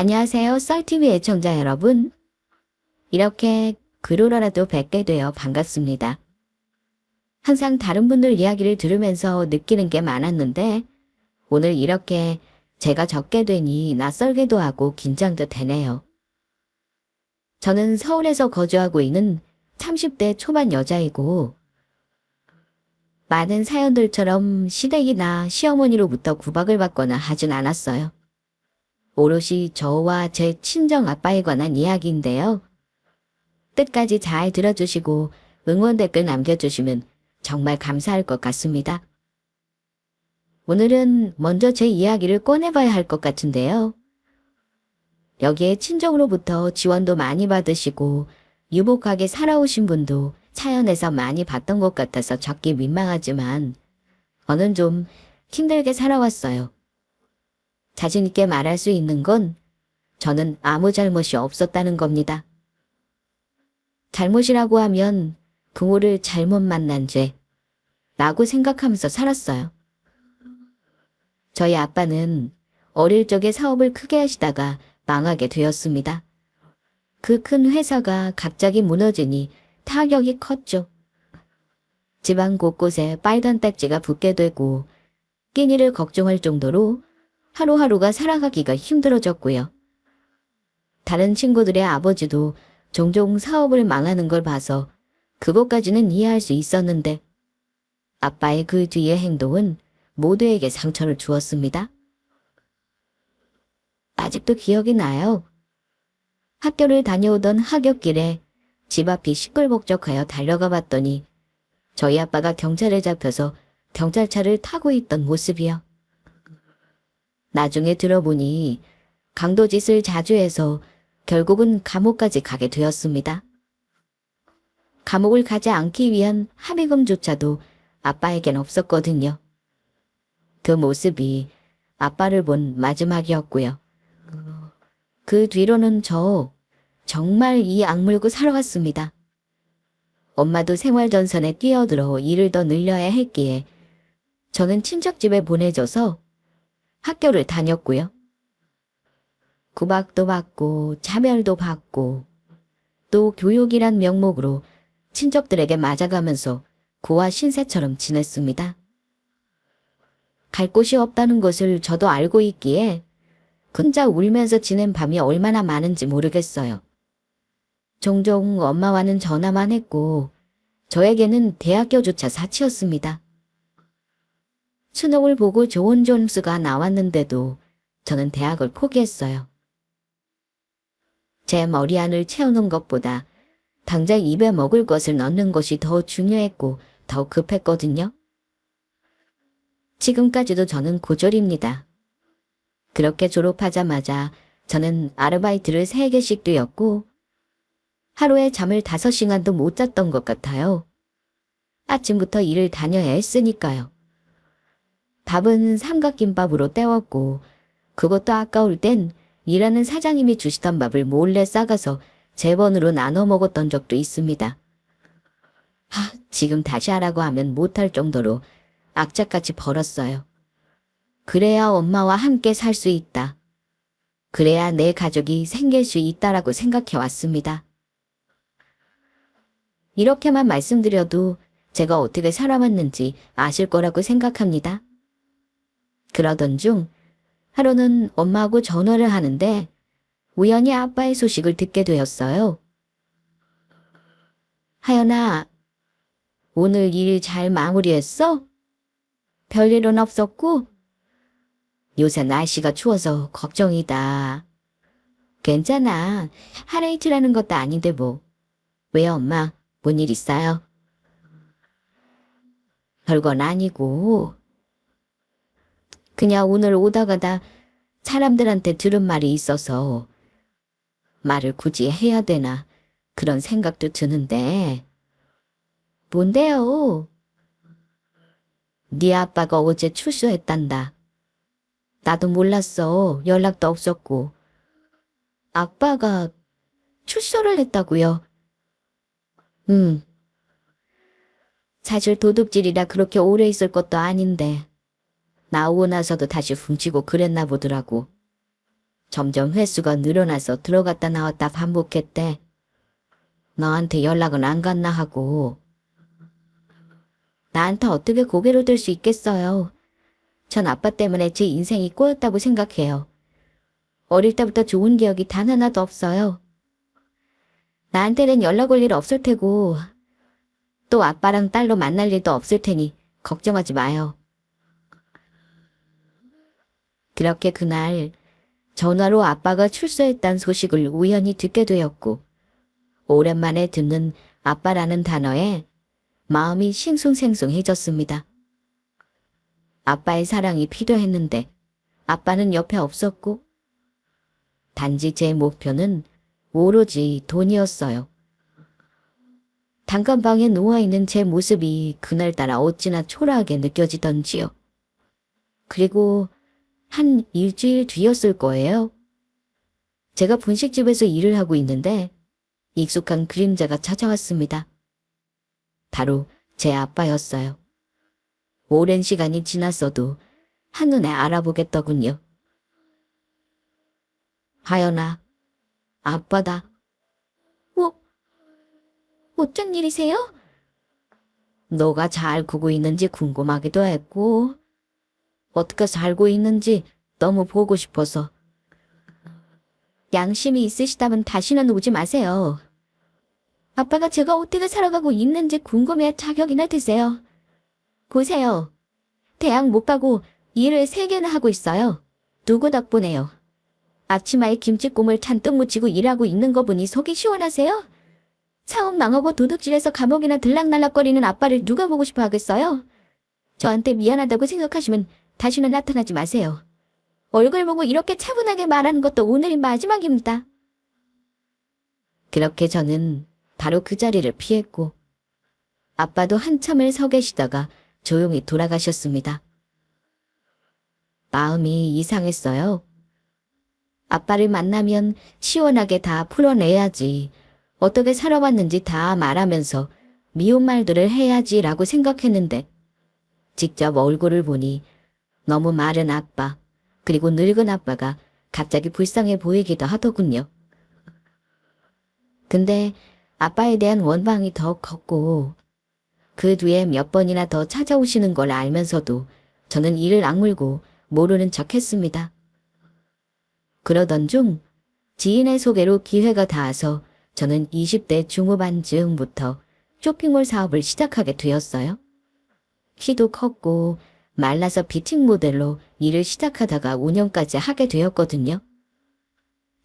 안녕하세요, 썰TV 애청자 여러분. 이렇게 글로라도 뵙게 되어 반갑습니다. 항상 다른 분들 이야기를 들으면서 느끼는 게 많았는데 오늘 이렇게 제가 적게 되니 낯설기도 하고 긴장도 되네요. 저는 서울에서 거주하고 있는 30대 초반 여자이고 많은 사연들처럼 시댁이나 시어머니로부터 구박을 받거나 하진 않았어요. 오롯이 저와 제 친정 아빠에 관한 이야기인데요. 끝까지 잘 들어주시고 응원 댓글 남겨주시면 정말 감사할 것 같습니다. 오늘은 먼저 제 이야기를 꺼내봐야 할 것 같은데요. 여기에 친정으로부터 지원도 많이 받으시고 유복하게 살아오신 분도 사연에서 많이 봤던 것 같아서 적기 민망하지만 저는 좀 힘들게 살아왔어요. 자신 있게 말할 수 있는 건 저는 아무 잘못이 없었다는 겁니다. 잘못이라고 하면 부모를 잘못 만난 죄 라고 생각하면서 살았어요. 저희 아빠는 어릴 적에 사업을 크게 하시다가 망하게 되었습니다. 그 큰 회사가 갑자기 무너지니 타격이 컸죠. 집안 곳곳에 빨간 딱지가 붙게 되고 끼니를 걱정할 정도로 하루하루가 살아가기가 힘들어졌고요. 다른 친구들의 아버지도 종종 사업을 망하는 걸 봐서 그것까지는 이해할 수 있었는데 아빠의 그 뒤의 행동은 모두에게 상처를 주었습니다. 아직도 기억이 나요. 학교를 다녀오던 하굣길에 집 앞이 시끌벅적하여 달려가 봤더니 저희 아빠가 경찰에 잡혀서 경찰차를 타고 있던 모습이요. 나중에 들어보니 강도짓을 자주 해서 결국은 감옥까지 가게 되었습니다. 감옥을 가지 않기 위한 합의금조차도 아빠에겐 없었거든요. 그 모습이 아빠를 본 마지막이었고요. 그 뒤로는 저 정말 이 악물고 살아왔습니다. 엄마도 생활전선에 뛰어들어 일을 더 늘려야 했기에 저는 친척집에 보내져서 학교를 다녔고요. 구박도 받고 차별도 받고 또 교육이란 명목으로 친척들에게 맞아가면서 고아 신세처럼 지냈습니다. 갈 곳이 없다는 것을 저도 알고 있기에 혼자 울면서 지낸 밤이 얼마나 많은지 모르겠어요. 종종 엄마와는 전화만 했고 저에게는 대학교조차 사치였습니다. 수능을 보고 좋은 점수가 나왔는데도 저는 대학을 포기했어요. 제 머리 안을 채우는 것보다 당장 입에 먹을 것을 넣는 것이 더 중요했고 더 급했거든요. 지금까지도 저는 고졸입니다. 그렇게 졸업하자마자 저는 아르바이트를 3개씩 뛰었고 하루에 잠을 5시간도 못 잤던 것 같아요. 아침부터 일을 다녀야 했으니까요. 밥은 삼각김밥으로 때웠고 그것도 아까울 땐 일하는 사장님이 주시던 밥을 몰래 싸가서 제 번으로 나눠 먹었던 적도 있습니다. 지금 다시 하라고 하면 못할 정도로 악착같이 벌었어요. 그래야 엄마와 함께 살 수 있다. 그래야 내 가족이 생길 수 있다라고 생각해 왔습니다. 이렇게만 말씀드려도 제가 어떻게 살아왔는지 아실 거라고 생각합니다. 그러던 중 하루는 엄마하고 전화를 하는데 우연히 아빠의 소식을 듣게 되었어요. 하연아, 오늘 일 잘 마무리했어? 별일은 없었고? 요새 날씨가 추워서 걱정이다. 괜찮아. 하루 이틀하는 것도 아닌데 뭐. 왜 엄마, 뭔 일 있어요? 별건 아니고. 그냥 오늘 오다 가다 사람들한테 들은 말이 있어서 말을 굳이 해야 되나 그런 생각도 드는데. 뭔데요? 네 아빠가 어제 출소했단다. 나도 몰랐어. 연락도 없었고. 아빠가 출소를 했다고요? 응. 사실 도둑질이라 그렇게 오래 있을 것도 아닌데 나오고 나서도 다시 훔치고 그랬나 보더라고. 점점 횟수가 늘어나서 들어갔다 나왔다 반복했대. 너한테 연락은 안 갔나 하고. 나한테 어떻게 고개를 들 수 있겠어요. 전 아빠 때문에 제 인생이 꼬였다고 생각해요. 어릴 때부터 좋은 기억이 단 하나도 없어요. 나한테는 연락 올 일 없을 테고 또 아빠랑 딸로 만날 일도 없을 테니 걱정하지 마요. 그렇게 그날 전화로 아빠가 출소했다는 소식을 우연히 듣게 되었고 오랜만에 듣는 아빠라는 단어에 마음이 싱숭생숭해졌습니다. 아빠의 사랑이 필요했는데 아빠는 옆에 없었고 단지 제 목표는 오로지 돈이었어요. 단칸방에 누워있는 제 모습이 그날따라 어찌나 초라하게 느껴지던지요. 그리고 한 일주일 뒤였을 거예요. 제가 분식집에서 일을 하고 있는데 익숙한 그림자가 찾아왔습니다. 바로 제 아빠였어요. 오랜 시간이 지났어도 한눈에 알아보겠더군요. 하연아, 아빠다. 어쩐 일이세요? 너가 잘 크고 있는지 궁금하기도 했고 어떻게 살고 있는지 너무 보고 싶어서. 양심이 있으시다면 다시는 오지 마세요. 아빠가 제가 어떻게 살아가고 있는지 궁금해할 자격이나 되세요. 보세요. 대학 못 가고 일을 3개나 하고 있어요. 누구 덕분에요. 앞치마에 김치국물 잔뜩 묻히고 일하고 있는 거 보니 속이 시원하세요? 사업 망하고 도둑질해서 감옥이나 들락날락거리는 아빠를 누가 보고 싶어 하겠어요? 저한테 미안하다고 생각하시면 다시는 나타나지 마세요. 얼굴 보고 이렇게 차분하게 말하는 것도 오늘이 마지막입니다. 그렇게 저는 바로 그 자리를 피했고 아빠도 한참을 서 계시다가 조용히 돌아가셨습니다. 마음이 이상했어요. 아빠를 만나면 시원하게 다 풀어내야지. 어떻게 살아왔는지 다 말하면서 미운 말들을 해야지라고 생각했는데 직접 얼굴을 보니 너무 마른 아빠 그리고 늙은 아빠가 갑자기 불쌍해 보이기도 하더군요. 근데 아빠에 대한 원망이 더 컸고 그 뒤에 몇 번이나 더 찾아오시는 걸 알면서도 저는 이를 악물고 모르는 척 했습니다. 그러던 중 지인의 소개로 기회가 닿아서 저는 20대 중후반 즈음부터 쇼핑몰 사업을 시작하게 되었어요. 키도 컸고 말라서 비팅 모델로 일을 시작하다가 5년까지 하게 되었거든요.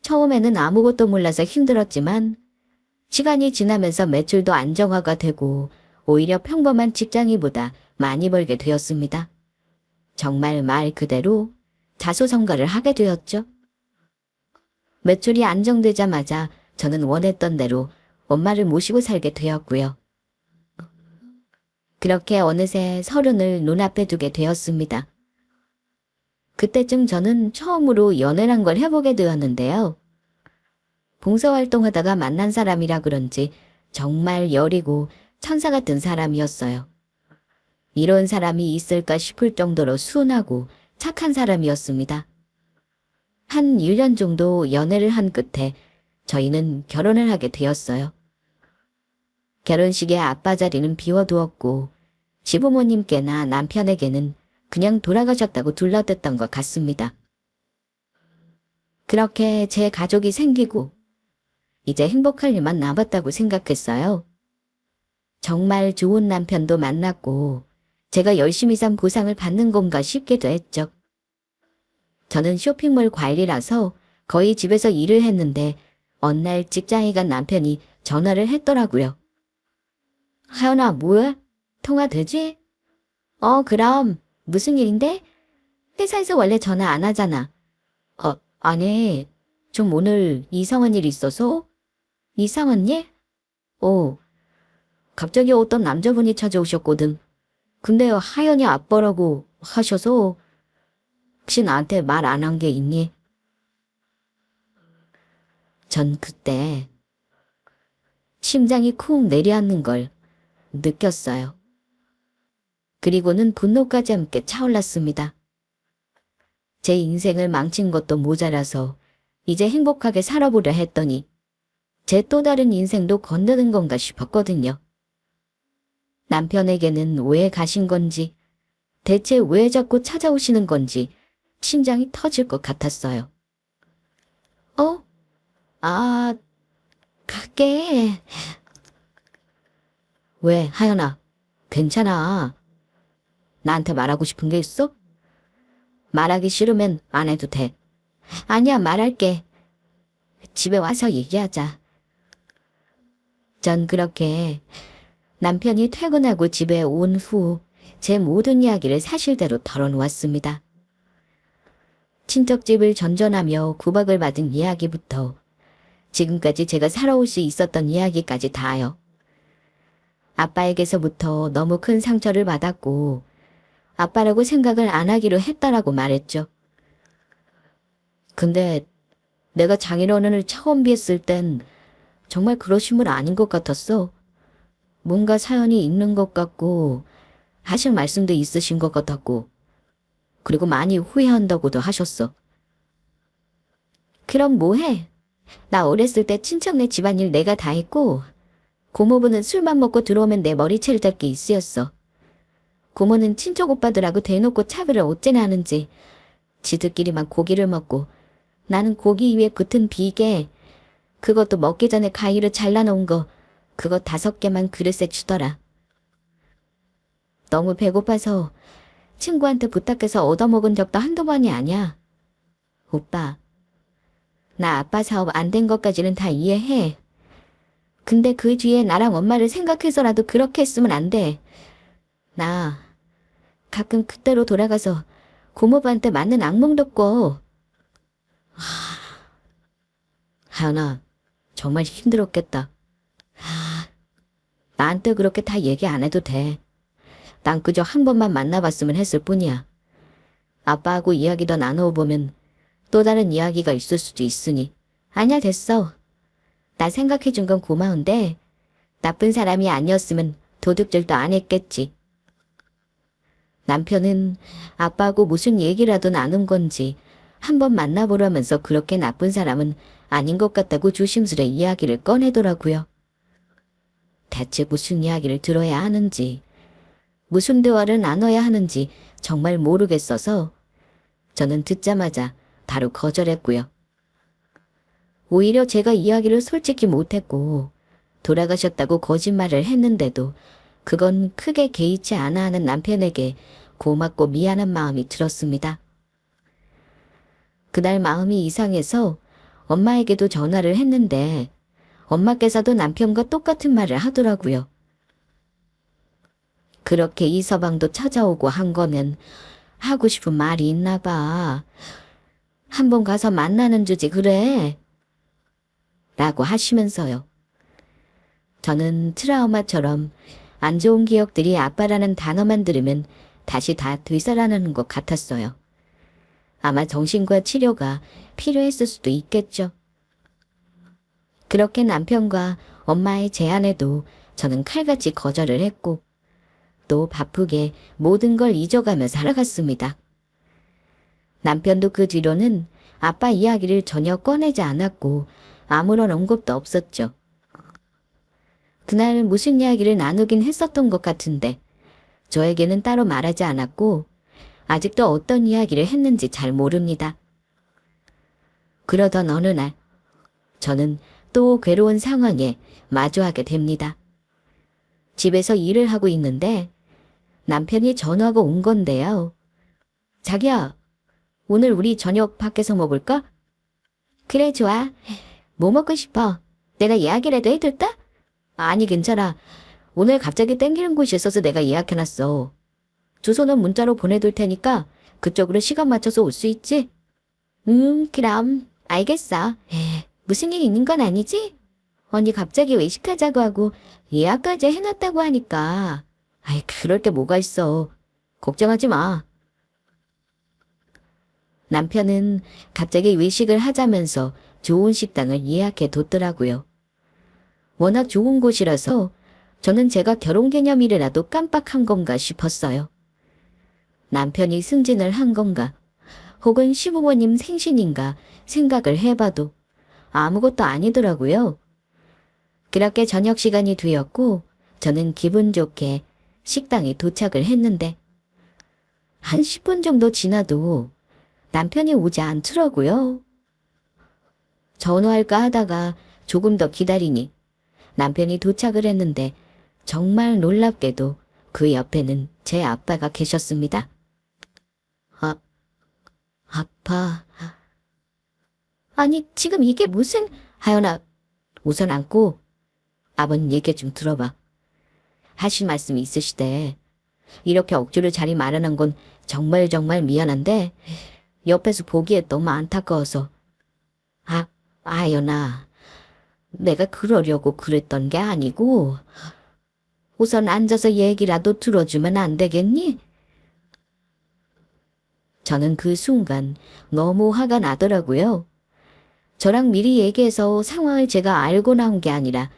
처음에는 아무것도 몰라서 힘들었지만 시간이 지나면서 매출도 안정화가 되고 오히려 평범한 직장인보다 많이 벌게 되었습니다. 정말 말 그대로 자수성가를 하게 되었죠. 매출이 안정되자마자 저는 원했던 대로 엄마를 모시고 살게 되었고요. 그렇게 어느새 30을 눈앞에 두게 되었습니다. 그때쯤 저는 처음으로 연애란 걸 해보게 되었는데요. 봉사활동하다가 만난 사람이라 그런지 정말 여리고 천사 같은 사람이었어요. 이런 사람이 있을까 싶을 정도로 순하고 착한 사람이었습니다. 한 1년 정도 연애를 한 끝에 저희는 결혼을 하게 되었어요. 결혼식에 아빠 자리는 비워두었고 시부모님께나 남편에게는 그냥 돌아가셨다고 둘러댔던 것 같습니다. 그렇게 제 가족이 생기고 이제 행복할 일만 남았다고 생각했어요. 정말 좋은 남편도 만났고 제가 열심히 산 보상을 받는 건가 싶기도 했죠. 저는 쇼핑몰 관리라서 거의 집에서 일을 했는데 어느 날 직장에 간 남편이 전화를 했더라고요. 하연아, 뭐야? 통화 되지? 그럼 무슨 일인데? 회사에서 원래 전화 안 하잖아. 아니, 좀 오늘 이상한 일 있어서? 이상한 일? 갑자기 어떤 남자분이 찾아오셨거든. 근데 하연이 아빠라고 하셔서 혹시 나한테 말 안 한 게 있니? 전 그때 심장이 쿵 내려앉는 걸 느꼈어요. 그리고는 분노까지 함께 차올랐습니다. 제 인생을 망친 것도 모자라서 이제 행복하게 살아보려 했더니 제 또 다른 인생도 건드는 건가 싶었거든요. 남편에게는 왜 가신 건지, 대체 왜 자꾸 찾아오시는 건지 심장이 터질 것 같았어요. 아, 갈게. 왜, 하연아? 괜찮아. 나한테 말하고 싶은 게 있어? 말하기 싫으면 안 해도 돼. 아니야, 말할게. 집에 와서 얘기하자. 전 그렇게 남편이 퇴근하고 집에 온 후 제 모든 이야기를 사실대로 털어놓았습니다. 친척집을 전전하며 구박을 받은 이야기부터 지금까지 제가 살아올 수 있었던 이야기까지 다요. 아빠에게서부터 너무 큰 상처를 받았고 아빠라고 생각을 안 하기로 했다라고 말했죠. 근데 내가 장인어른을 처음 뵀을 땐 정말 그러신 분 아닌 것 같았어. 뭔가 사연이 있는 것 같고 하실 말씀도 있으신 것 같았고 그리고 많이 후회한다고도 하셨어. 그럼 뭐해? 나 어렸을 때 친척네 집안일 내가 다 했고 고모부는 술만 먹고 들어오면 내 머리채를 잡기 일쑤였어. 고모는 친척 오빠들하고 대놓고 차별을 어째나 하는지 지들끼리만 고기를 먹고 나는 고기 위에 붙은 비계 그것도 먹기 전에 가위로 잘라놓은 거 그거 5개만 그릇에 주더라. 너무 배고파서 친구한테 부탁해서 얻어먹은 적도 한두 번이 아니야. 오빠, 나 아빠 사업 안 된 것까지는 다 이해해. 근데 그 뒤에 나랑 엄마를 생각해서라도 그렇게 했으면 안 돼. 나 가끔 그때로 돌아가서 고모부한테 맞는 악몽도 꿔. 하연아, 정말 힘들었겠다. 나한테 그렇게 다 얘기 안 해도 돼. 난 그저 한 번만 만나봤으면 했을 뿐이야. 아빠하고 이야기 더 나눠보면 또 다른 이야기가 있을 수도 있으니. 아니야, 됐어. 나 생각해준 건 고마운데 나쁜 사람이 아니었으면 도둑질도 안 했겠지. 남편은 아빠하고 무슨 얘기라도 나눈 건지 한번 만나보라면서 그렇게 나쁜 사람은 아닌 것 같다고 조심스레 이야기를 꺼내더라고요. 대체 무슨 이야기를 들어야 하는지, 무슨 대화를 나눠야 하는지 정말 모르겠어서 저는 듣자마자 바로 거절했고요. 오히려 제가 이야기를 솔직히 못했고 돌아가셨다고 거짓말을 했는데도 그건 크게 개의치 않아 하는 남편에게 고맙고 미안한 마음이 들었습니다. 그날 마음이 이상해서 엄마에게도 전화를 했는데 엄마께서도 남편과 똑같은 말을 하더라고요. 그렇게 이서방도 찾아오고 한 거면 하고 싶은 말이 있나 봐. 한번 가서 만나는 주지 그래. 라고 하시면서요. 저는 트라우마처럼 안 좋은 기억들이 아빠라는 단어만 들으면 다시 다 되살아나는 것 같았어요. 아마 정신과 치료가 필요했을 수도 있겠죠. 그렇게 남편과 엄마의 제안에도 저는 칼같이 거절을 했고 또 바쁘게 모든 걸 잊어가며 살아갔습니다. 남편도 그 뒤로는 아빠 이야기를 전혀 꺼내지 않았고 아무런 언급도 없었죠. 그날 무슨 이야기를 나누긴 했었던 것 같은데 저에게는 따로 말하지 않았고 아직도 어떤 이야기를 했는지 잘 모릅니다. 그러던 어느 날 저는 또 괴로운 상황에 마주하게 됩니다. 집에서 일을 하고 있는데 남편이 전화가 온 건데요. 자기야, 오늘 우리 저녁 밖에서 먹을까? 그래, 좋아. 뭐 먹고 싶어? 내가 예약이라도 해둘까? 아니, 괜찮아. 오늘 갑자기 땡기는 곳이 있어서 내가 예약해놨어. 주소는 문자로 보내둘 테니까 그쪽으로 시간 맞춰서 올 수 있지? 그럼 알겠어. 무슨 일 있는 건 아니지? 언니 갑자기 외식하자고 하고 예약까지 해놨다고 하니까 아이 그럴 게 뭐가 있어. 걱정하지 마. 남편은 갑자기 외식을 하자면서 좋은 식당을 예약해 뒀더라고요. 워낙 좋은 곳이라서 저는 제가 결혼기념일이라도 깜빡한 건가 싶었어요. 남편이 승진을 한 건가 혹은 시부모님 생신인가 생각을 해봐도 아무것도 아니더라고요. 그렇게 저녁 시간이 되었고 저는 기분 좋게 식당에 도착을 했는데 한 10분 정도 지나도 남편이 오지 않더라고요. 전화할까 하다가 조금 더 기다리니 남편이 도착을 했는데 정말 놀랍게도 그 옆에는 제 아빠가 계셨습니다. 아빠. 아니, 지금 이게 무슨... 하연아, 우선 앉고 아버님 얘기 좀 들어봐. 하실 말씀이 있으시대. 이렇게 억지로 자리 마련한 건 정말 미안한데 옆에서 보기에 너무 안타까워서. 하연아, 내가 그러려고 그랬던 게 아니고 우선 앉아서 얘기라도 들어주면 안 되겠니? 저는 그 순간 너무 화가 나더라고요. 저랑 미리 얘기해서 상황을 제가 알고 나온 게 아니라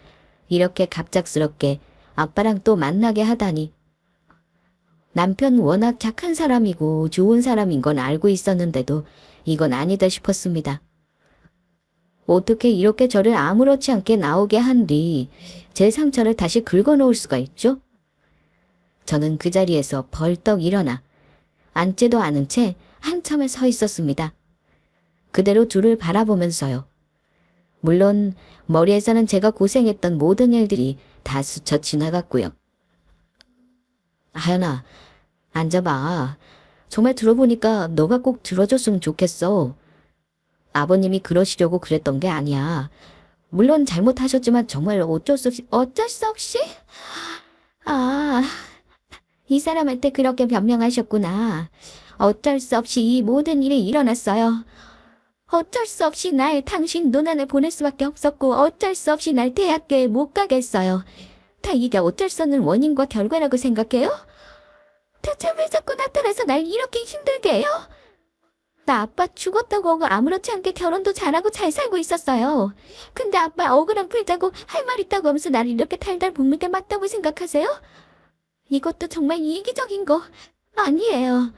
이렇게 갑작스럽게 아빠랑 또 만나게 하다니. 남편 워낙 착한 사람이고 좋은 사람인 건 알고 있었는데도 이건 아니다 싶었습니다. 어떻게 이렇게 저를 아무렇지 않게 나오게 한 뒤 제 상처를 다시 긁어놓을 수가 있죠? 저는 그 자리에서 벌떡 일어나 앉지도 않은 채 한참을 서 있었습니다. 그대로 둘을 바라보면서요. 물론 머리에서는 제가 고생했던 모든 일들이 다 스쳐 지나갔고요. 하연아, 앉아봐. 정말 들어보니까 너가 꼭 들어줬으면 좋겠어. 아버님이 그러시려고 그랬던 게 아니야. 물론 잘못하셨지만 정말 어쩔 수 없이? 아, 이 사람한테 그렇게 변명하셨구나. 어쩔 수 없이 이 모든 일이 일어났어요. 어쩔 수 없이 날 당신 눈안에 보낼 수밖에 없었고 어쩔 수 없이 날 대학교에 못 가게 했어요. 다 이게 어쩔 수 없는 원인과 결과라고 생각해요? 대체 왜 자꾸 나타나서 날 이렇게 힘들게 해요? 나 아빠 죽었다고 하고 아무렇지 않게 결혼도 잘하고 잘 살고 있었어요. 근데 아빠 억울한 풀자고 할 말 있다고 하면서 나를 이렇게 달달 묵묵게 맞다고 생각하세요? 이것도 정말 이기적인 거 아니에요.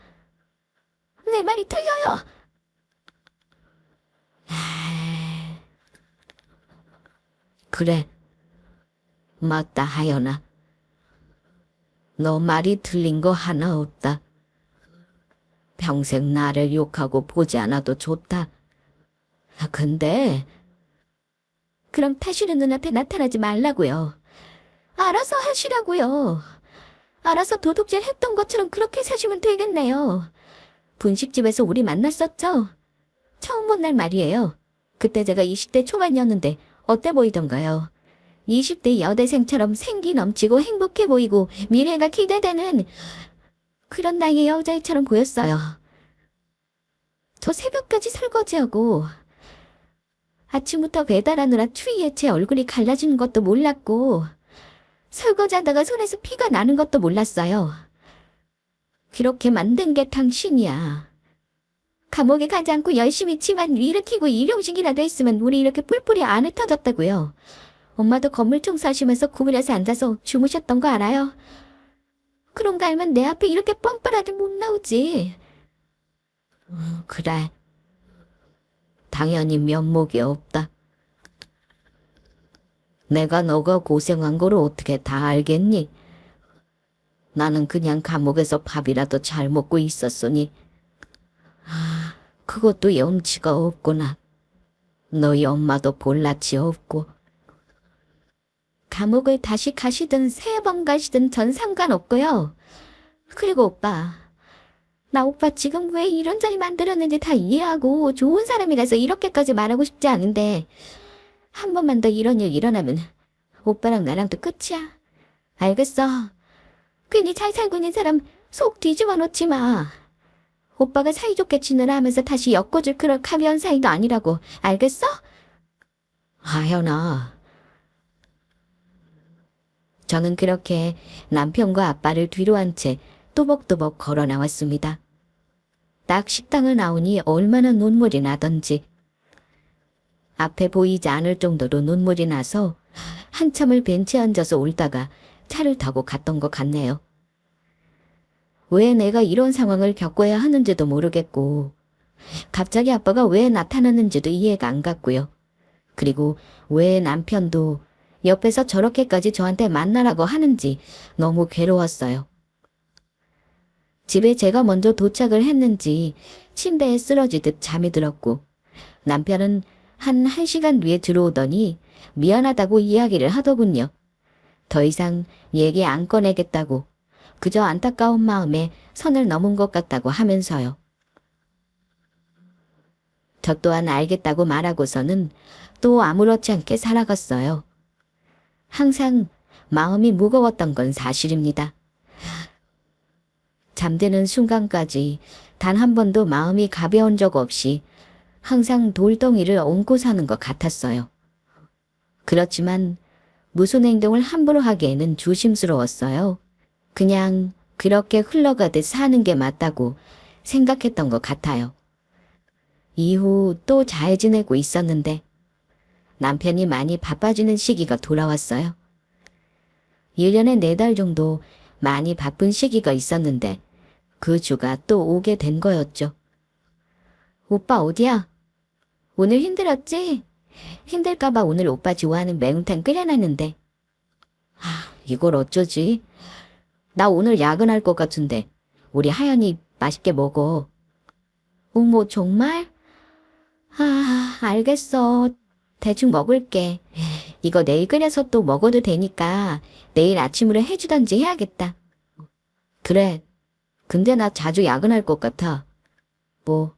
내 말이 틀려요. 그래, 맞다 하연아. 너 말이 틀린 거 하나 없다. 평생 나를 욕하고 보지 않아도 좋다. 근데 그럼 다시는 눈앞에 나타나지 말라고요. 알아서 하시라고요. 알아서 도둑질 했던 것처럼 그렇게 사시면 되겠네요. 분식집에서 우리 만났었죠? 처음 본 날 말이에요. 그때 제가 20대 초반이었는데 어때 보이던가요? 20대 여대생처럼 생기 넘치고 행복해 보이고 미래가 기대되는 그런 나이의 여자애처럼 보였어요. 저 새벽까지 설거지하고 아침부터 배달하느라 추위에 제 얼굴이 갈라지는 것도 몰랐고 설거지하다가 손에서 피가 나는 것도 몰랐어요. 그렇게 만든 게 당신이야. 감옥에 가지 않고 열심히 집안 일으키고 일용직이라도 했으면 우리 이렇게 뿔뿔이 안 흩어졌다고요. 엄마도 건물 청소하시면서 구부려서 앉아서 주무셨던 거 알아요? 그런 거 알면 내 앞에 이렇게 뻔뻔하게 못 나오지. 그래. 당연히 면목이 없다. 내가 너가 고생한 거를 어떻게 다 알겠니? 나는 그냥 감옥에서 밥이라도 잘 먹고 있었으니. 그것도 염치가 없구나. 너희 엄마도 볼낯이 없고. 감옥을 다시 가시든 3번 가시든 전 상관없고요. 그리고 오빠. 나 오빠 지금 왜 이런 자리 만들었는지 다 이해하고 좋은 사람이라서 이렇게까지 말하고 싶지 않은데 한 번만 더 이런 일 일어나면 오빠랑 나랑도 끝이야. 알겠어. 괜히 잘 살고 있는 사람 속 뒤집어 놓지 마. 오빠가 사이좋게 지내라 하면서 다시 엮어줄 그런 가벼운 사이도 아니라고. 알겠어? 하연아. 저는 그렇게 남편과 아빠를 뒤로 한 채 또벅또벅 걸어 나왔습니다. 딱 식당을 나오니 얼마나 눈물이 나던지. 앞에 보이지 않을 정도로 눈물이 나서 한참을 벤치에 앉아서 울다가 차를 타고 갔던 것 같네요. 왜 내가 이런 상황을 겪어야 하는지도 모르겠고 갑자기 아빠가 왜 나타났는지도 이해가 안 갔고요. 그리고 왜 남편도 옆에서 저렇게까지 저한테 만나라고 하는지 너무 괴로웠어요. 집에 제가 먼저 도착을 했는지 침대에 쓰러지듯 잠이 들었고 남편은 한 1시간 뒤에 들어오더니 미안하다고 이야기를 하더군요. 더 이상 얘기 안 꺼내겠다고 그저 안타까운 마음에 선을 넘은 것 같다고 하면서요. 저 또한 알겠다고 말하고서는 또 아무렇지 않게 살아갔어요. 항상 마음이 무거웠던 건 사실입니다. 잠드는 순간까지 단 한 번도 마음이 가벼운 적 없이 항상 돌덩이를 얹고 사는 것 같았어요. 그렇지만 무슨 행동을 함부로 하기에는 조심스러웠어요. 그냥 그렇게 흘러가듯 사는 게 맞다고 생각했던 것 같아요. 이후 또 잘 지내고 있었는데 남편이 많이 바빠지는 시기가 돌아왔어요. 1년에 4달 정도 많이 바쁜 시기가 있었는데 그 주가 또 오게 된 거였죠. 오빠 어디야? 오늘 힘들었지? 힘들까봐 오늘 오빠 좋아하는 매운탕 끓여놨는데. 이걸 어쩌지? 나 오늘 야근할 것 같은데 우리 하연이 맛있게 먹어. 어머 정말? 알겠어. 대충 먹을게. 이거 내일 끓여서 또 먹어도 되니까 내일 아침으로 해주던지 해야겠다. 그래. 근데 나 자주 야근할 것 같아. 뭐?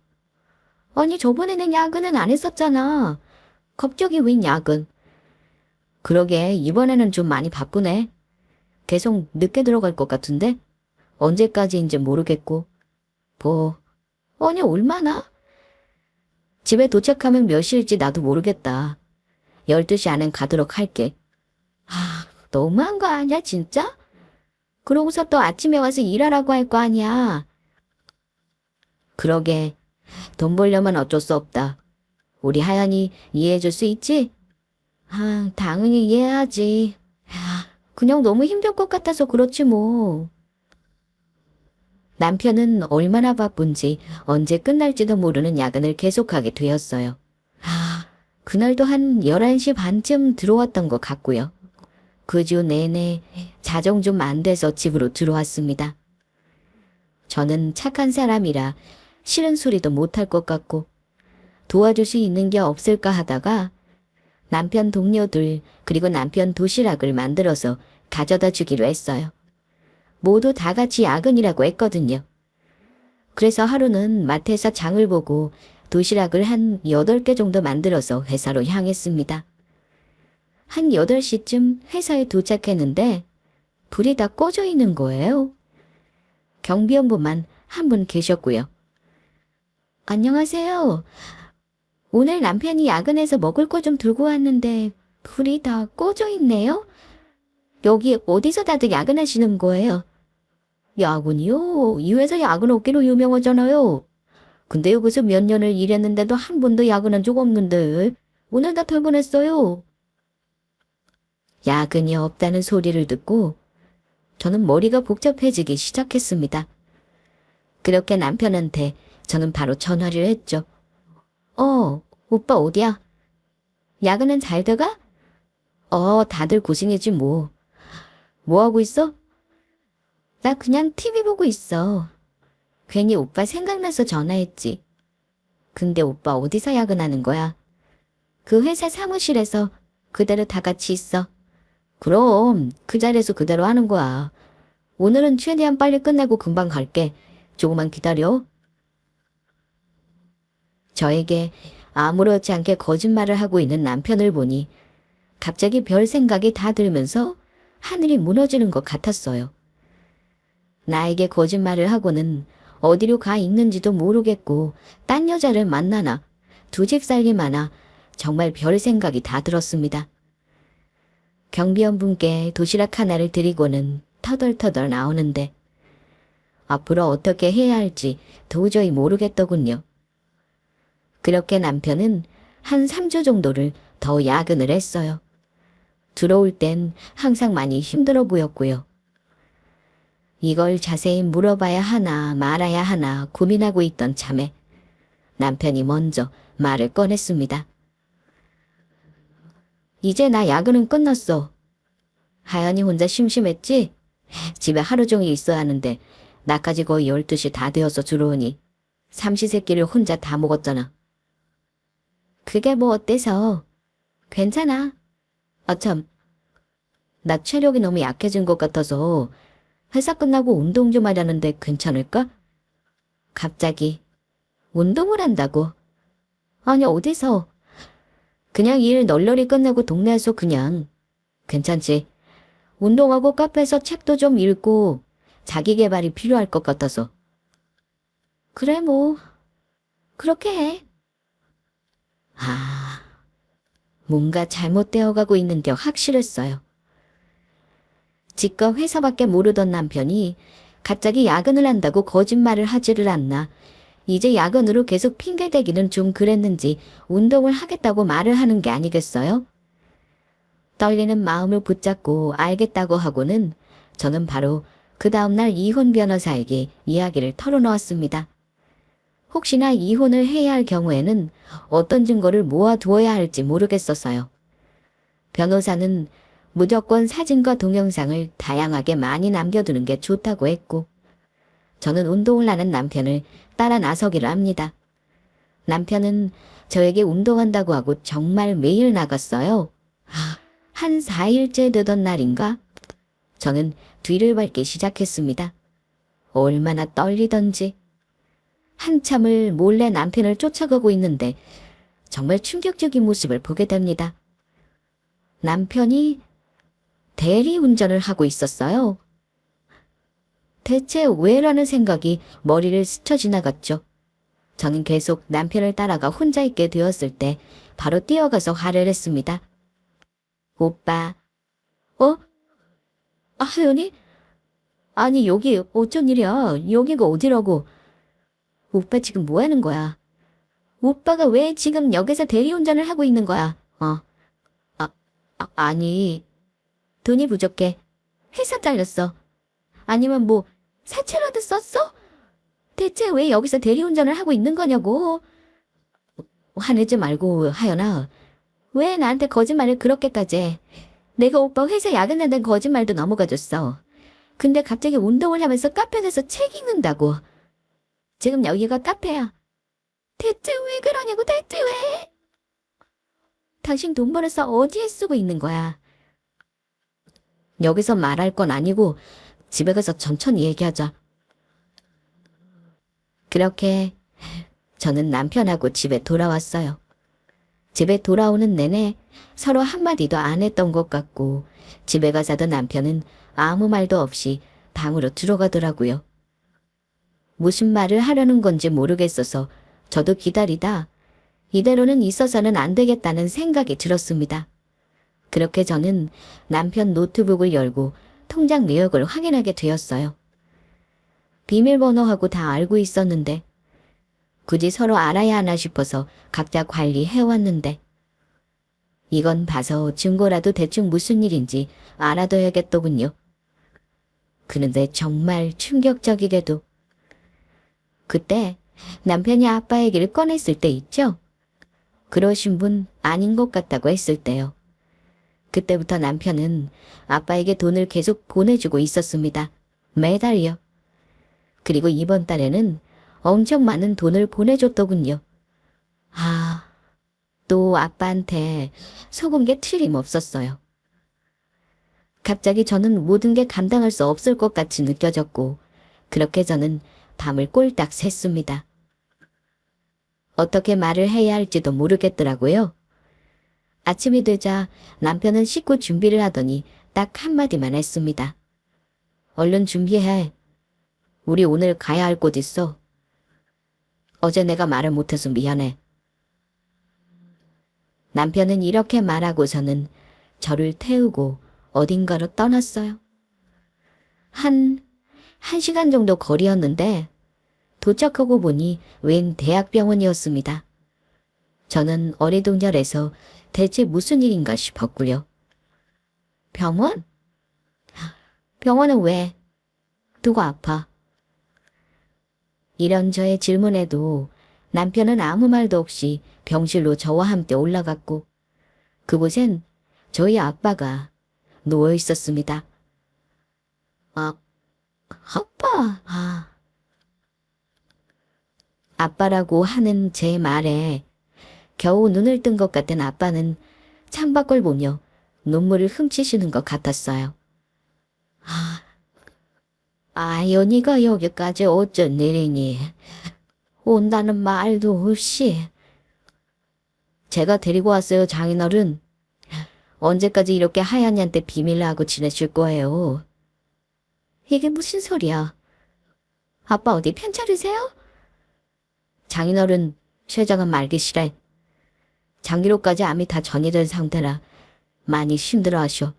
아니 저번에는 야근은 안 했었잖아. 갑자기 웬 야근? 그러게 이번에는 좀 많이 바쁘네. 계속 늦게 들어갈 것 같은데? 언제까지인지 모르겠고. 뭐? 아니 얼마나? 집에 도착하면 몇 시일지 나도 모르겠다. 12시 안엔 가도록 할게. 너무한 거 아니야 진짜? 그러고서 또 아침에 와서 일하라고 할 거 아니야. 그러게 돈 벌려면 어쩔 수 없다. 우리 하연이 이해해줄 수 있지? 당연히 이해하지. 그냥 너무 힘들 것 같아서 그렇지 뭐. 남편은 얼마나 바쁜지 언제 끝날지도 모르는 야근을 계속하게 되었어요. 그날도 한 11시 반쯤 들어왔던 것 같고요. 그 주 내내 자정 좀 안 돼서 집으로 들어왔습니다. 저는 착한 사람이라 싫은 소리도 못할 것 같고 도와줄 수 있는 게 없을까 하다가 남편 동료들 그리고 남편 도시락을 만들어서 가져다 주기로 했어요. 모두 다 같이 야근이라고 했거든요. 그래서 하루는 마트에서 장을 보고 도시락을 한 8개 정도 만들어서 회사로 향했습니다. 한 8시쯤 회사에 도착했는데 불이 다 꺼져 있는 거예요. 경비원분만 한 분 계셨고요. 안녕하세요. 오늘 남편이 야근해서 먹을 거 좀 들고 왔는데 불이 다 꺼져 있네요. 여기 어디서 다들 야근하시는 거예요? 야근이요? 이 회사 야근 업계로 유명하잖아요. 근데 여기서 몇 년을 일했는데도 한 번도 야근한 적 없는데 오늘 다 퇴근했어요. 야근이 없다는 소리를 듣고 저는 머리가 복잡해지기 시작했습니다. 그렇게 남편한테 저는 바로 전화를 했죠. 오빠 어디야? 야근은 잘 돼가? 다들 고생이지 뭐. 뭐 하고 있어? 나 그냥 TV 보고 있어. 괜히 오빠 생각나서 전화했지. 근데 오빠 어디서 야근하는 거야? 그 회사 사무실에서 그대로 다 같이 있어. 그럼 그 자리에서 그대로 하는 거야. 오늘은 최대한 빨리 끝내고 금방 갈게. 조금만 기다려. 저에게 아무렇지 않게 거짓말을 하고 있는 남편을 보니 갑자기 별 생각이 다 들면서 하늘이 무너지는 것 같았어요. 나에게 거짓말을 하고는 어디로 가 있는지도 모르겠고 딴 여자를 만나나 두 집 살림하나 정말 별 생각이 다 들었습니다. 경비원분께 도시락 하나를 드리고는 터덜터덜 나오는데 앞으로 어떻게 해야 할지 도저히 모르겠더군요. 그렇게 남편은 한 3주 정도를 더 야근을 했어요. 들어올 땐 항상 많이 힘들어 보였고요. 이걸 자세히 물어봐야 하나 말아야 하나 고민하고 있던 참에 남편이 먼저 말을 꺼냈습니다. 이제 나 야근은 끝났어. 하연이 혼자 심심했지? 집에 하루 종일 있어야 하는데 나까지 거의 12시 다 되어서 들어오니 삼시세끼를 혼자 다 먹었잖아. 그게 뭐 어때서? 괜찮아. 아참, 나 체력이 너무 약해진 것 같아서 회사 끝나고 운동 좀 하려는데 괜찮을까? 갑자기 운동을 한다고? 아니 어디서? 그냥 일 널널히 끝내고 동네에서 그냥. 괜찮지? 운동하고 카페에서 책도 좀 읽고 자기 개발이 필요할 것 같아서. 그래 뭐 그렇게 해. 아, 뭔가 잘못되어 가고 있는 게 확실했어요. 지껏 회사밖에 모르던 남편이 갑자기 야근을 한다고 거짓말을 하지를 않나. 이제 야근으로 계속 핑계대기는 좀 그랬는지 운동을 하겠다고 말을 하는 게 아니겠어요? 떨리는 마음을 붙잡고 알겠다고 하고는 저는 바로 그 다음날 이혼 변호사에게 이야기를 털어놓았습니다. 혹시나 이혼을 해야 할 경우에는 어떤 증거를 모아두어야 할지 모르겠어서요. 변호사는 무조건 사진과 동영상을 다양하게 많이 남겨두는 게 좋다고 했고, 저는 운동을 하는 남편을 따라 나서기를 합니다. 남편은 저에게 운동한다고 하고 정말 매일 나갔어요. 한 4일째 되던 날인가? 저는 뒤를 밟기 시작했습니다. 얼마나 떨리던지. 한참을 몰래 남편을 쫓아가고 있는데 정말 충격적인 모습을 보게 됩니다. 남편이 대리운전을 하고 있었어요. 대체 왜라는 생각이 머리를 스쳐 지나갔죠. 저는 계속 남편을 따라가 혼자 있게 되었을 때 바로 뛰어가서 화를 했습니다. 오빠, 어? 아, 하연이? 아니 여기 어쩐 일이야? 여기가 어디라고? 오빠 지금 뭐 하는 거야? 오빠가 왜 지금 역에서 대리운전을 하고 있는 거야? 아니, 돈이 부족해. 회사 잘렸어. 아니면 뭐 사채라도 썼어? 대체 왜 여기서 대리운전을 하고 있는 거냐고. 화내지 말고 하연아. 왜 나한테 거짓말을 그렇게까지 해? 내가 오빠 회사 야근한다는 거짓말도 넘어가줬어. 근데 갑자기 운동을 하면서 카페 가서 책 읽는다고. 지금 여기가 카페야. 대체 왜 그러냐고 대체 왜? 당신 돈 벌어서 어디에 쓰고 있는 거야? 여기서 말할 건 아니고 집에 가서 천천히 얘기하자. 그렇게 저는 남편하고 집에 돌아왔어요. 집에 돌아오는 내내 서로 한마디도 안 했던 것 같고 집에 가서도 남편은 아무 말도 없이 방으로 들어가더라고요. 무슨 말을 하려는 건지 모르겠어서 저도 기다리다 이대로는 있어서는 안 되겠다는 생각이 들었습니다. 그렇게 저는 남편 노트북을 열고 통장 내역을 확인하게 되었어요. 비밀번호하고 다 알고 있었는데 굳이 서로 알아야 하나 싶어서 각자 관리해왔는데 이건 봐서 증거라도 대충 무슨 일인지 알아둬야겠더군요. 그런데 정말 충격적이게도 그때 남편이 아빠 얘기를 꺼냈을 때 있죠? 그러신 분 아닌 것 같다고 했을 때요. 그때부터 남편은 아빠에게 돈을 계속 보내주고 있었습니다. 매달요. 그리고 이번 달에는 엄청 많은 돈을 보내줬더군요. 또 아빠한테 속은 게 틀림없었어요. 갑자기 저는 모든 게 감당할 수 없을 것 같이 느껴졌고 그렇게 저는 밤을 꼴딱 샜습니다. 어떻게 말을 해야 할지도 모르겠더라고요. 아침이 되자 남편은 씻고 준비를 하더니 딱 한마디만 했습니다. 얼른 준비해. 우리 오늘 가야 할 곳 있어. 어제 내가 말을 못해서 미안해. 남편은 이렇게 말하고서는 저를 태우고 어딘가로 떠났어요. 한 시간 정도 거리였는데 도착하고 보니 웬 대학병원이었습니다. 저는 어리둥절해서 대체 무슨 일인가 싶었고요. 병원? 병원은 왜? 누가 아파? 이런 저의 질문에도 남편은 아무 말도 없이 병실로 저와 함께 올라갔고 그곳엔 저희 아빠가 누워 있었습니다. 아빠. 아빠라고 하는 제 말에 겨우 눈을 뜬 것 같은 아빠는 창밖을 보며 눈물을 훔치시는 것 같았어요. 연희가 여기까지 어쩐 일이니? 온다는 말도 없이. 제가 데리고 왔어요, 장인어른. 언제까지 이렇게 하연이한테 비밀을 하고 지내실 거예요? 이게 무슨 소리야? 아빠 어디 편찮으세요? 장인어른, 쇠장은 말기시래. 장기로까지 암이 다 전이된 상태라 많이 힘들어하셔.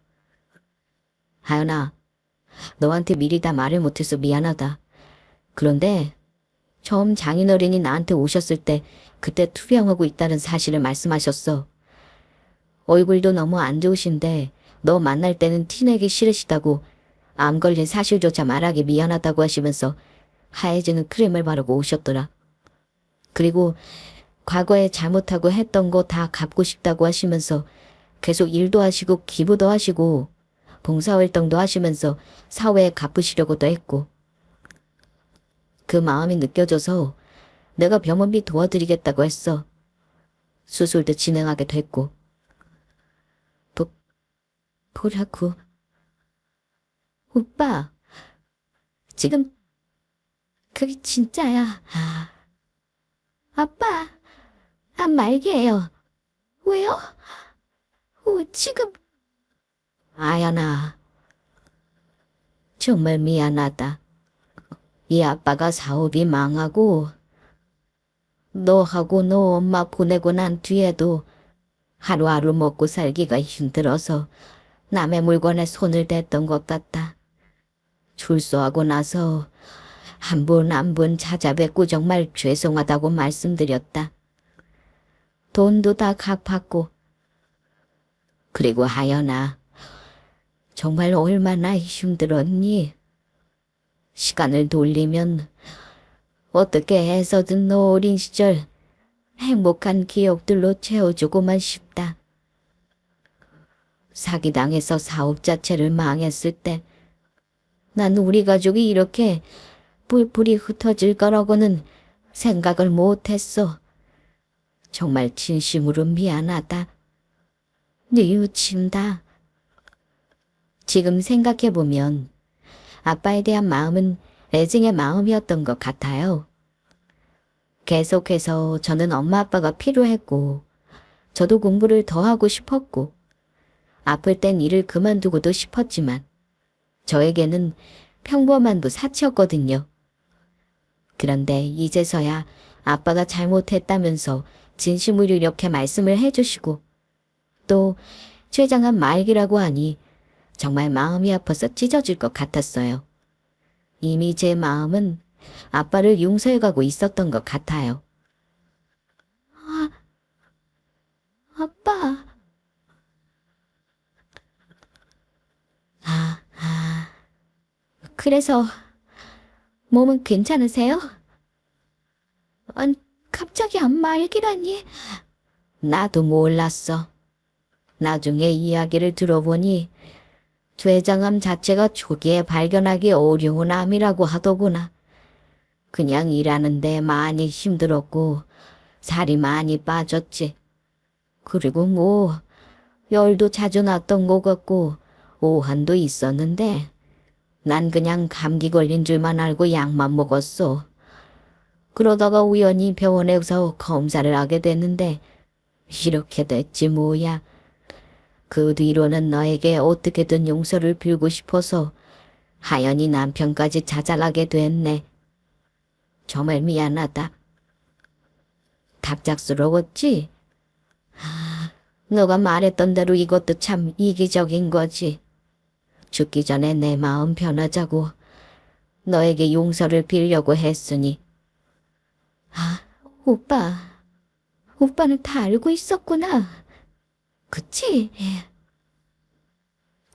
하연아, 너한테 미리 다 말을 못해서 미안하다. 그런데 처음 장인어른이 나한테 오셨을 때 그때 투병하고 있다는 사실을 말씀하셨어. 얼굴도 너무 안 좋으신데 너 만날 때는 티내기 싫으시다고 암 걸린 사실조차 말하기 미안하다고 하시면서 하얘지는 크림을 바르고 오셨더라. 그리고 과거에 잘못하고 했던 거 다 갚고 싶다고 하시면서 계속 일도 하시고 기부도 하시고 봉사활동도 하시면서 사회에 갚으시려고도 했고 그 마음이 느껴져서 내가 병원비 도와드리겠다고 했어. 수술도 진행하게 됐고. 보라고. 오빠, 지금 그게 진짜야. 아빠, 말게요. 왜요? 지금. 아연아, 정말 미안하다. 이 아빠가 사업이 망하고 너하고 너 엄마 보내고 난 뒤에도 하루하루 먹고 살기가 힘들어서 남의 물건에 손을 댔던 것 같다. 출소하고 나서 한 번 한 번 찾아뵙고 정말 죄송하다고 말씀드렸다. 돈도 다 갚았고. 그리고 하연아, 정말 얼마나 힘들었니? 시간을 돌리면 어떻게 해서든 너 어린 시절 행복한 기억들로 채워주고만 싶다. 사기당해서 사업 자체를 망했을 때 난 우리 가족이 이렇게 뿔뿔이 흩어질 거라고는 생각을 못했어. 정말 진심으로 미안하다. 뉘우친다. 지금 생각해보면 아빠에 대한 마음은 애증의 마음이었던 것 같아요. 계속해서 저는 엄마 아빠가 필요했고 저도 공부를 더 하고 싶었고 아플 땐 일을 그만두고도 싶었지만 저에게는 평범한도 사치였거든요. 그런데 이제서야 아빠가 잘못했다면서 진심으로 이렇게 말씀을 해주시고 또 췌장암 말기라고 하니 정말 마음이 아파서 찢어질 것 같았어요. 이미 제 마음은 아빠를 용서해가고 있었던 것 같아요. 아빠. 그래서 몸은 괜찮으세요? 갑자기 암 말기라니. 나도 몰랐어. 나중에 이야기를 들어보니 췌장암 자체가 초기에 발견하기 어려운 암이라고 하더구나. 그냥 일하는데 많이 힘들었고 살이 많이 빠졌지. 그리고 뭐 열도 자주 났던 것 같고 오한도 있었는데 난 그냥 감기 걸린 줄만 알고 약만 먹었어. 그러다가 우연히 병원에서 검사를 하게 됐는데 이렇게 됐지 뭐야. 그 뒤로는 너에게 어떻게든 용서를 빌고 싶어서 하연이 남편까지 자살하게 됐네. 정말 미안하다. 답작스러웠지? 너가 말했던 대로 이것도 참 이기적인 거지. 죽기 전에 내 마음 변하자고 너에게 용서를 빌려고 했으니. 오빠는 다 알고 있었구나. 그치?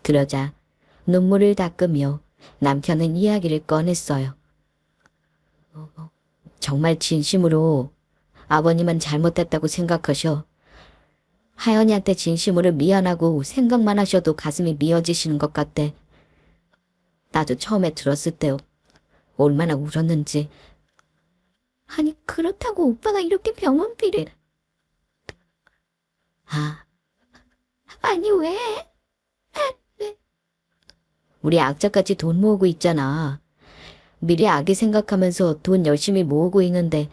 그러자 눈물을 닦으며 남편은 이야기를 꺼냈어요. 정말 진심으로 아버님은 잘못했다고 생각하셔. 하연이한테 진심으로 미안하고 생각만 하셔도 가슴이 미어지시는 것 같대. 나도 처음에 들었을 때 얼마나 울었는지. 아니 그렇다고 오빠가 이렇게 병원비를. 아니 왜? 우리 악자까지 돈 모으고 있잖아. 미리 아기 생각하면서 돈 열심히 모으고 있는데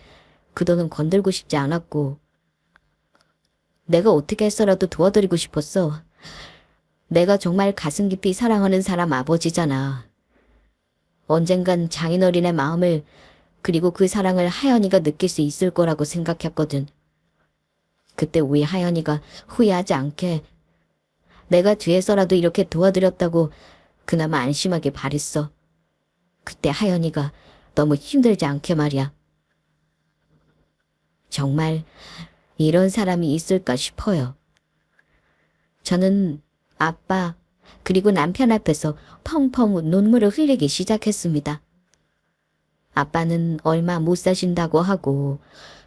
그 돈은 건들고 싶지 않았고 내가 어떻게 해서라도 도와드리고 싶었어. 내가 정말 가슴 깊이 사랑하는 사람 아버지잖아. 언젠간 장인어린의 마음을 그리고 그 사랑을 하연이가 느낄 수 있을 거라고 생각했거든. 그때 우리 하연이가 후회하지 않게 내가 뒤에서라도 이렇게 도와드렸다고 그나마 안심하게 바랬어. 그때 하연이가 너무 힘들지 않게 말이야. 정말 이런 사람이 있을까 싶어요. 저는 아빠 그리고 남편 앞에서 펑펑 눈물을 흘리기 시작했습니다. 아빠는 얼마 못 사신다고 하고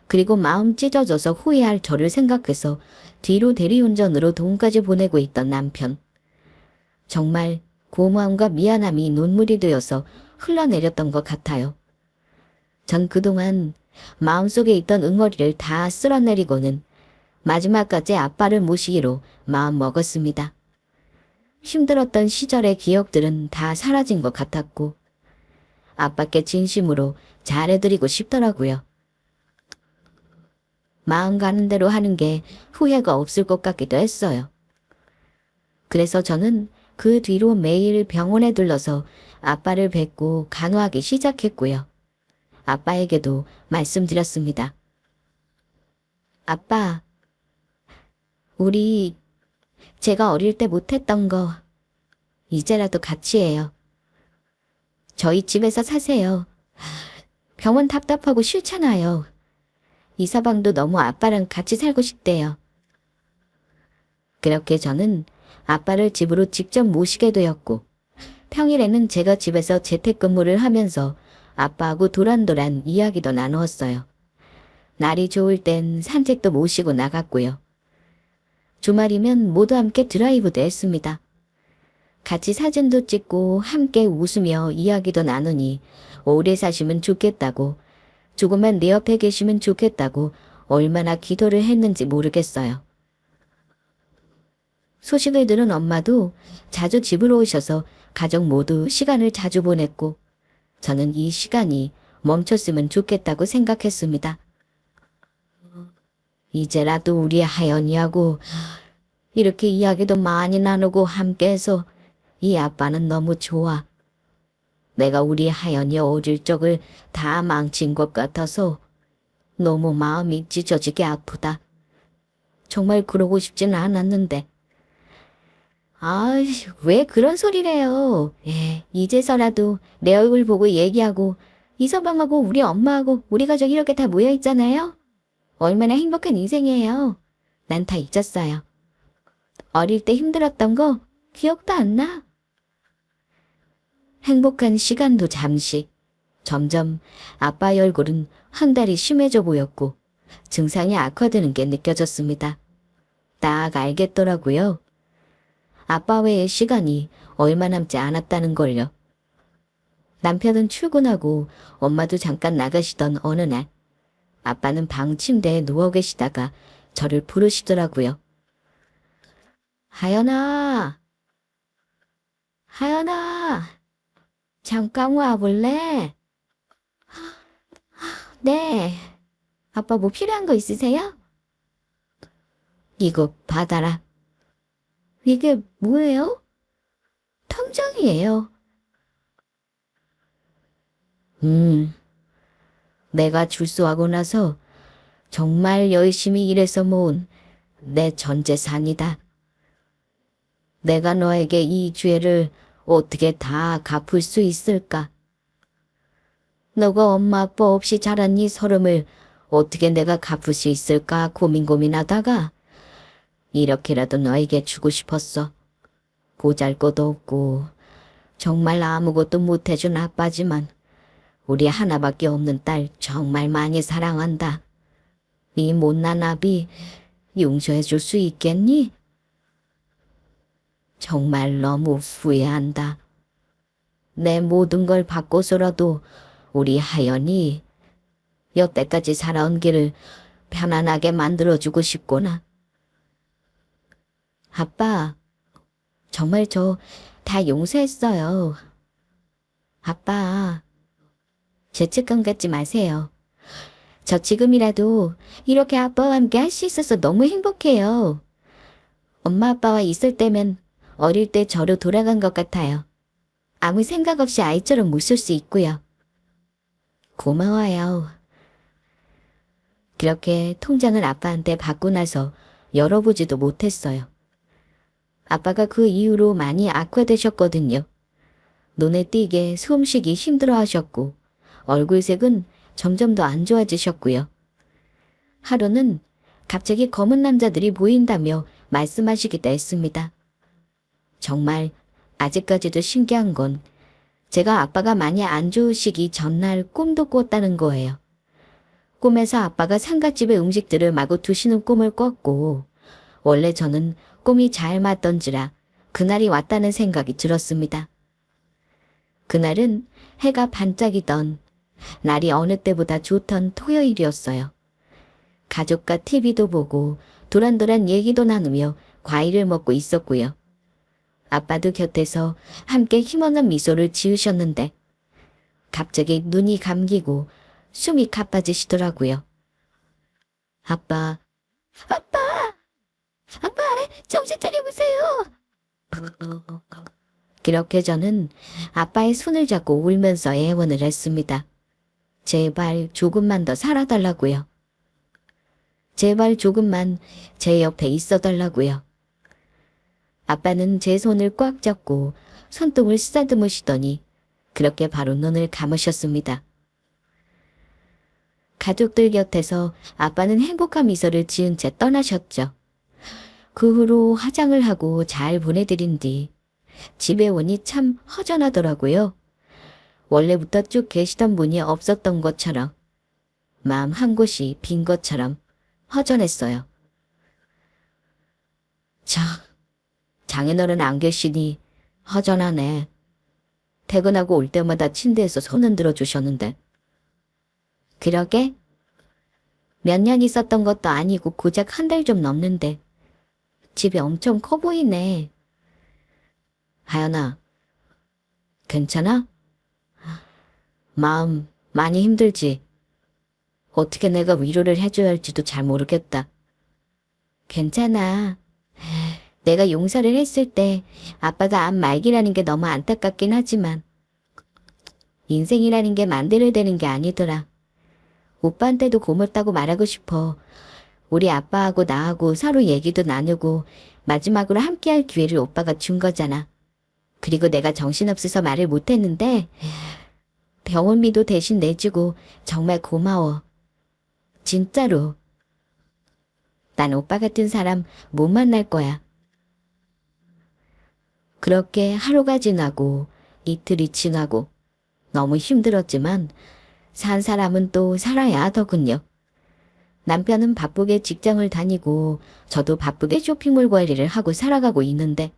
그리고 마음 찢어져서 후회할 저를 생각해서 뒤로 대리운전으로 돈까지 보내고 있던 남편. 정말 고마움과 미안함이 눈물이 되어서 흘러내렸던 것 같아요. 전 그동안 마음속에 있던 응어리를 다 쓸어내리고는 마지막까지 아빠를 모시기로 마음먹었습니다. 힘들었던 시절의 기억들은 다 사라진 것 같았고 아빠께 진심으로 잘해드리고 싶더라고요. 마음 가는 대로 하는 게 후회가 없을 것 같기도 했어요. 그래서 저는 그 뒤로 매일 병원에 들러서 아빠를 뵙고 간호하기 시작했고요. 아빠에게도 말씀드렸습니다. 아빠, 우리 제가 어릴 때 못했던 거 이제라도 같이 해요. 저희 집에서 사세요. 병원 답답하고 싫잖아요. 이서방도 너무 아빠랑 같이 살고 싶대요. 그렇게 저는 아빠를 집으로 직접 모시게 되었고 평일에는 제가 집에서 재택근무를 하면서 아빠하고 도란도란 이야기도 나누었어요. 날이 좋을 땐 산책도 모시고 나갔고요. 주말이면 모두 함께 드라이브도 했습니다. 같이 사진도 찍고 함께 웃으며 이야기도 나누니 오래 사시면 좋겠다고 조금만 내 옆에 계시면 좋겠다고 얼마나 기도를 했는지 모르겠어요. 소식을 들은 엄마도 자주 집으로 오셔서 가족 모두 시간을 자주 보냈고 저는 이 시간이 멈췄으면 좋겠다고 생각했습니다. 이제라도 우리 하연이하고 이렇게 이야기도 많이 나누고 함께해서 이 아빠는 너무 좋아. 내가 우리 하연이 어릴 적을 다 망친 것 같아서 너무 마음이 찢어지게 아프다. 정말 그러고 싶진 않았는데. 왜 그런 소리래요. 이제서라도 내 얼굴 보고 얘기하고 이서방하고 우리 엄마하고 우리 가족 이렇게 다 모여있잖아요. 얼마나 행복한 인생이에요. 난 다 잊었어요. 어릴 때 힘들었던 거 기억도 안 나. 행복한 시간도 잠시. 점점 아빠의 얼굴은 황달이 심해져 보였고 증상이 악화되는 게 느껴졌습니다. 딱 알겠더라고요. 아빠 외의 시간이 얼마 남지 않았다는 걸요. 남편은 출근하고 엄마도 잠깐 나가시던 어느 날 아빠는 방 침대에 누워 계시다가 저를 부르시더라고요. 하연아, 하연아, 잠깐 와볼래? 네. 아빠 뭐 필요한 거 있으세요? 이거 받아라. 이게 뭐예요? 통장이에요. 내가 출소하고 나서 정말 열심히 일해서 모은 내 전 재산이다. 내가 너에게 이 죄를 어떻게 다 갚을 수 있을까? 너가 엄마 아빠 없이 자란 이 서름을 어떻게 내가 갚을 수 있을까 고민하다가 이렇게라도 너에게 주고 싶었어. 보잘것도 없고 정말 아무것도 못해준 아빠지만 우리 하나밖에 없는 딸 정말 많이 사랑한다. 이 못난 아비 용서해 줄 수 있겠니? 정말 너무 후회한다. 내 모든 걸 바꿔서라도 우리 하연이 여태까지 살아온 길을 편안하게 만들어주고 싶구나. 아빠, 정말 저 다 용서했어요. 아빠, 죄책감 갖지 마세요. 저 지금이라도 이렇게 아빠와 함께 할 수 있어서 너무 행복해요. 엄마 아빠와 있을 때면 어릴 때 저로 돌아간 것 같아요. 아무 생각 없이 아이처럼 웃을 수 있고요. 고마워요. 그렇게 통장을 아빠한테 받고 나서 열어보지도 못했어요. 아빠가 그 이후로 많이 악화되셨거든요. 눈에 띄게 숨쉬기 힘들어 하셨고 얼굴색은 점점 더 안 좋아지셨고요. 하루는 갑자기 검은 남자들이 보인다며 말씀하시기도 했습니다. 정말 아직까지도 신기한 건 제가 아빠가 많이 안 좋으시기 전날 꿈도 꿨다는 거예요. 꿈에서 아빠가 상갓집의 음식들을 마구 두시는 꿈을 꿨고 원래 저는 꿈이 잘 맞던지라 그날이 왔다는 생각이 들었습니다. 그날은 해가 반짝이던 날이 어느 때보다 좋던 토요일이었어요. 가족과 TV도 보고 도란도란 얘기도 나누며 과일을 먹고 있었고요. 아빠도 곁에서 함께 희망한 미소를 지으셨는데 갑자기 눈이 감기고 숨이 가빠지시더라고요. 아빠, 아빠, 정신 차려보세요. 그렇게 저는 아빠의 손을 잡고 울면서 애원을 했습니다. 제발 조금만 더 살아달라고요. 제발 조금만 제 옆에 있어달라고요. 아빠는 제 손을 꽉 잡고 손등을 쓰다듬으시더니 그렇게 바로 눈을 감으셨습니다. 가족들 곁에서 아빠는 행복한 미소를 지은 채 떠나셨죠. 그 후로 화장을 하고 잘 보내드린 뒤 집에 오니 참 허전하더라고요. 원래부터 쭉 계시던 분이 없었던 것처럼 마음 한 곳이 빈 것처럼 허전했어요. 장인어른 안 계시니 허전하네. 퇴근하고 올 때마다 침대에서 손 흔들어 주셨는데. 그러게? 몇 년 있었던 것도 아니고 고작 한 달 좀 넘는데 집이 엄청 커 보이네. 하연아, 괜찮아? 마음 많이 힘들지? 어떻게 내가 위로를 해줘야 할지도 잘 모르겠다. 괜찮아. 내가 용서를 했을 때 아빠가 안 말기라는 게 너무 안타깝긴 하지만 인생이라는 게 맘대로 되는 게 아니더라. 오빠한테도 고맙다고 말하고 싶어. 우리 아빠하고 나하고 서로 얘기도 나누고 마지막으로 함께할 기회를 오빠가 준 거잖아. 그리고 내가 정신없어서 말을 못했는데 병원비도 대신 내주고 정말 고마워. 진짜로. 난 오빠 같은 사람 못 만날 거야. 그렇게 하루가 지나고 이틀이 지나고 너무 힘들었지만 산 사람은 또 살아야 하더군요. 남편은 바쁘게 직장을 다니고 저도 바쁘게 쇼핑몰 관리를 하고 살아가고 있는데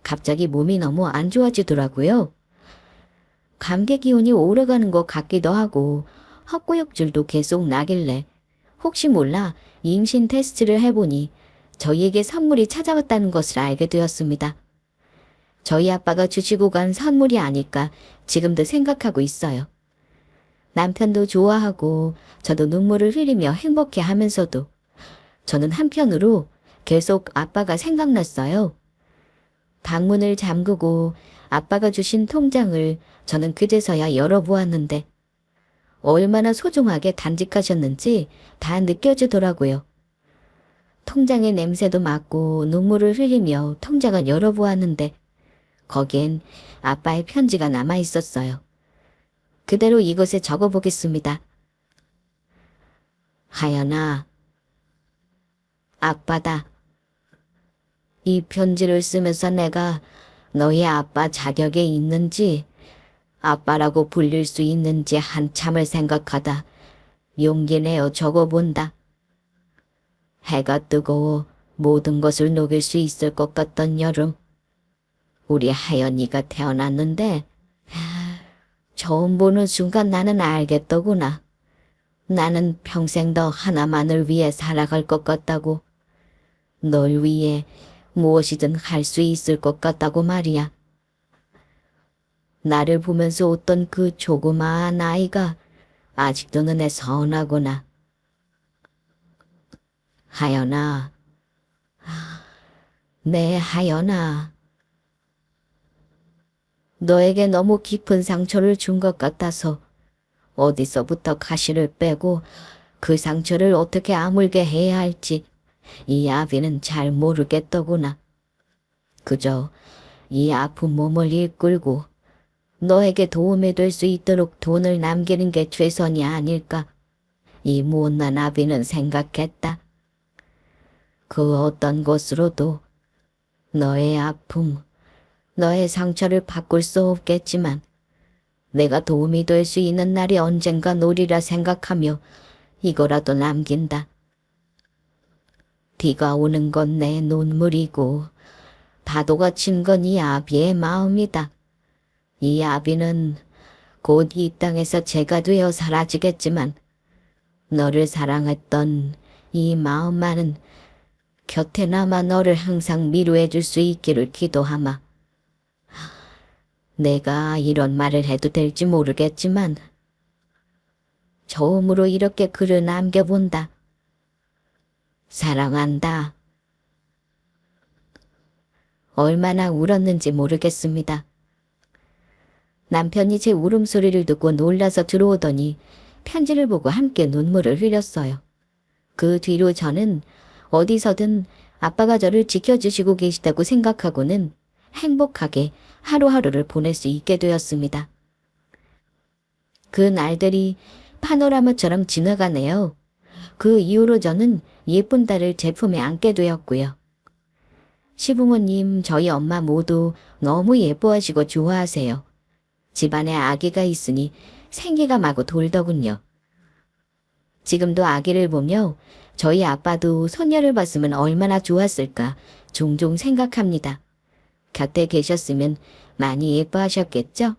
갑자기 몸이 너무 안 좋아지더라고요. 감기 기운이 오래가는 것 같기도 하고 헛구역질도 계속 나길래 혹시 몰라 임신 테스트를 해보니 저희에게 선물이 찾아왔다는 것을 알게 되었습니다. 저희 아빠가 주시고 간 선물이 아닐까 지금도 생각하고 있어요. 남편도 좋아하고 저도 눈물을 흘리며 행복해 하면서도 저는 한편으로 계속 아빠가 생각났어요. 방문을 잠그고 아빠가 주신 통장을 저는 그제서야 열어보았는데 얼마나 소중하게 간직하셨는지 다 느껴지더라고요. 통장의 냄새도 맡고 눈물을 흘리며 통장을 열어보았는데 거기엔 아빠의 편지가 남아 있었어요. 그대로 이것에 적어보겠습니다. 하연아, 아빠다. 이 편지를 쓰면서 내가 너희 아빠 자격에 있는지 아빠라고 불릴 수 있는지 한참을 생각하다 용기 내어 적어본다. 해가 뜨거워 모든 것을 녹일 수 있을 것 같던 여름. 우리 하연이가 태어났는데 처음 보는 순간 나는 알겠더구나. 나는 평생 너 하나만을 위해 살아갈 것 같다고. 널 위해 무엇이든 할 수 있을 것 같다고 말이야. 나를 보면서 웃던 그 조그마한 아이가 아직도 눈에 선하구나. 하연아, 내 하연아. 너에게 너무 깊은 상처를 준 것 같아서 어디서부터 가시를 빼고 그 상처를 어떻게 아물게 해야 할지 이 아비는 잘 모르겠더구나. 그저 이 아픈 몸을 이끌고 너에게 도움이 될 수 있도록 돈을 남기는 게 최선이 아닐까. 이 못난 아비는 생각했다. 그 어떤 것으로도 너의 아픔, 너의 상처를 바꿀 수 없겠지만 내가 도움이 될 수 있는 날이 언젠가 오리라 생각하며 이거라도 남긴다. 비가 오는 건 내 눈물이고 파도가 친 건 이 아비의 마음이다. 이 아비는 곧 이 땅에서 재가 되어 사라지겠지만 너를 사랑했던 이 마음만은 곁에 남아 너를 항상 위로해 줄 수 있기를 기도하마. 내가 이런 말을 해도 될지 모르겠지만 처음으로 이렇게 글을 남겨본다. 사랑한다. 얼마나 울었는지 모르겠습니다. 남편이 제 울음소리를 듣고 놀라서 들어오더니 편지를 보고 함께 눈물을 흘렸어요. 그 뒤로 저는 어디서든 아빠가 저를 지켜주시고 계시다고 생각하고는 행복하게 하루하루를 보낼 수 있게 되었습니다. 그 날들이 파노라마처럼 지나가네요. 그 이후로 저는 예쁜 딸을 제 품에 안게 되었고요. 시부모님, 저희 엄마 모두 너무 예뻐하시고 좋아하세요. 집안에 아기가 있으니 생기가 마구 돌더군요. 지금도 아기를 보며 저희 아빠도 손녀를 봤으면 얼마나 좋았을까 종종 생각합니다. 곁에 계셨으면 많이 예뻐하셨겠죠?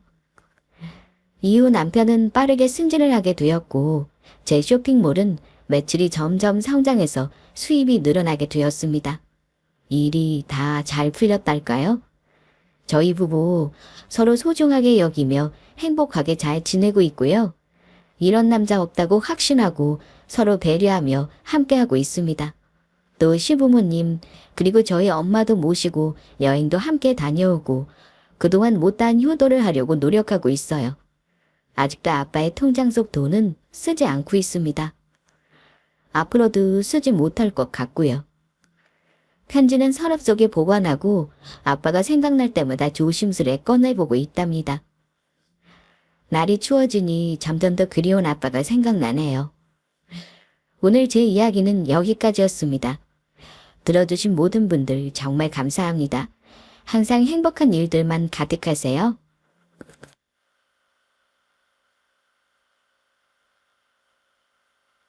이후 남편은 빠르게 승진을 하게 되었고 제 쇼핑몰은 매출이 점점 성장해서 수입이 늘어나게 되었습니다. 일이 다 잘 풀렸달까요? 저희 부부 서로 소중하게 여기며 행복하게 잘 지내고 있고요. 이런 남자 없다고 확신하고 서로 배려하며 함께하고 있습니다. 또 시부모님 그리고 저희 엄마도 모시고 여행도 함께 다녀오고 그동안 못다한 효도를 하려고 노력하고 있어요. 아직도 아빠의 통장 속 돈은 쓰지 않고 있습니다. 앞으로도 쓰지 못할 것 같고요. 편지는 서랍 속에 보관하고 아빠가 생각날 때마다 조심스레 꺼내보고 있답니다. 날이 추워지니 점점 더 그리운 아빠가 생각나네요. 오늘 제 이야기는 여기까지였습니다. 들어주신 모든 분들 정말 감사합니다. 항상 행복한 일들만 가득하세요.